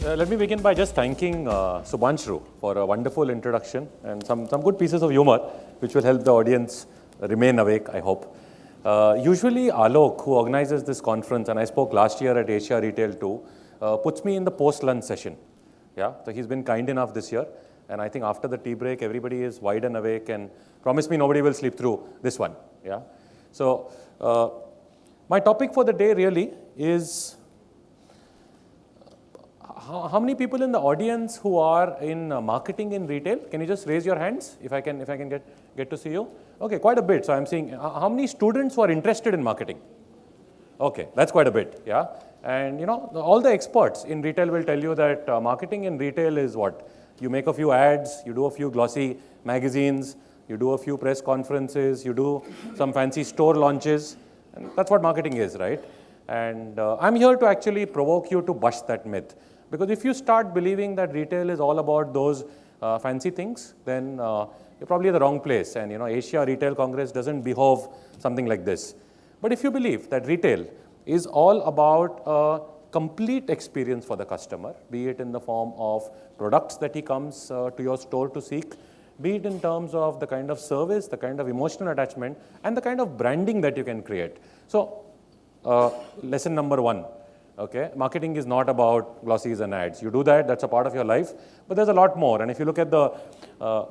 Let me begin by just thanking Subhanshru for a wonderful introduction and some good pieces of humor which will help the audience remain awake, I hope. Usually Alok, who organizes this conference, and I spoke last year at Asia Retail too, puts me in the post-lunch session. Yeah, so he's been kind enough this year, and I think after the tea break, everybody is wide and awake, and promise me nobody will sleep through this one. Yeah, so my topic for the day really is how many people in the audience who are in marketing in retail? Can you just raise your hands if I can get to see you? Okay, quite a bit. So I'm seeing how many students who are interested in marketing? Okay, that's quite a bit. Yeah, and you know all the experts in retail will tell you that marketing in retail is what? You make a few ads, you do a few glossy magazines, you do a few press conferences, you do some fancy store launches, and that's what marketing is, right? And I'm here to actually provoke you to bust that myth. Because if you start believing that retail is all about those fancy things, then you're probably in the wrong place. And you know, Asia Retail Congress doesn't behove something like this. But if you believe that retail is all about a complete experience for the customer, be it in the form of products that he comes to your store to seek, be it in terms of the kind of service, the kind of emotional attachment, and the kind of branding that you can create. So, lesson number one. Okay, marketing is not about glossies and ads. You do that, that's a part of your life, but there's a lot more. And if you look at the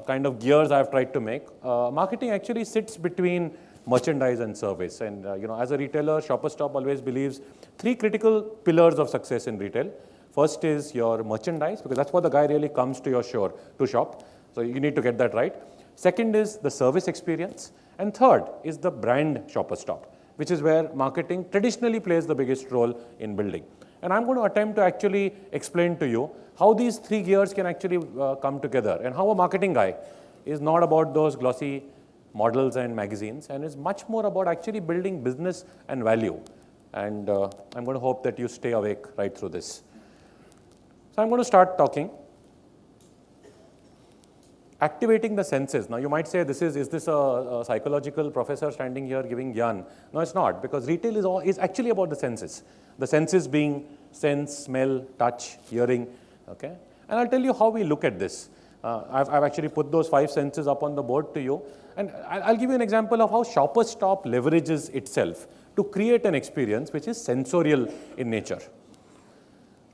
kind of gears I've tried to make, marketing actually sits between merchandise and service. And you know, as a retailer, Shoppers Stop always believes three critical pillars of success in retail. First is your merchandise, because that's what the guy really comes to your store to shop. So you need to get that right. Second is the service experience. And third is the brand Shoppers Stop, which is where marketing traditionally plays the biggest role in building. And I'm going to attempt to actually explain to you how these three gears can actually come together, and how a marketing guy is not about those glossy models and magazines, and is much more about actually building business and value. And I'm going to hope that you stay awake right through this. So I'm going to start talking. Activating the senses. Now you might say, is this a psychological professor standing here giving gyan? No, it's not, because retail is actually about the senses. The senses being sense, smell, touch, hearing. Okay, and I'll tell you how we look at this. I've actually put those 5 senses up on the board to you, and I'll give you an example of how Shoppers Stop leverages itself to create an experience which is sensorial in nature.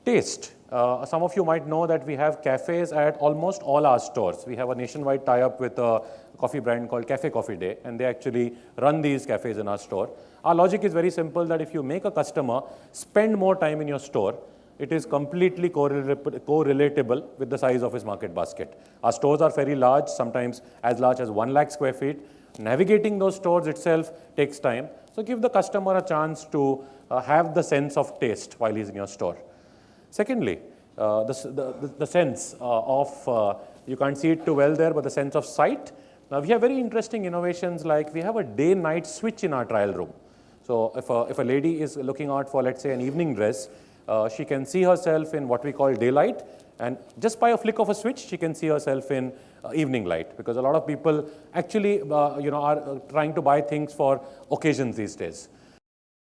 Taste. Some of you might know that we have cafes at almost all our stores. We have a nationwide tie-up with a coffee brand called Cafe Coffee Day, and they actually run these cafes in our store. Our logic is very simple, that if you make a customer spend more time in your store, it is completely correlatable with the size of his market basket. Our stores are very large, sometimes as large as 1 lakh square feet. Navigating those stores itself takes time. So give the customer a chance to have the sense of taste while he's in your store. Secondly, the sense of, you can't see it too well there, but the sense of sight. Now we have very interesting innovations, like we have a day-night switch in our trial room. So if a lady is looking out for, let's say, an evening dress, she can see herself in what we call daylight, and just by a flick of a switch, she can see herself in evening light, because a lot of people actually are trying to buy things for occasions these days.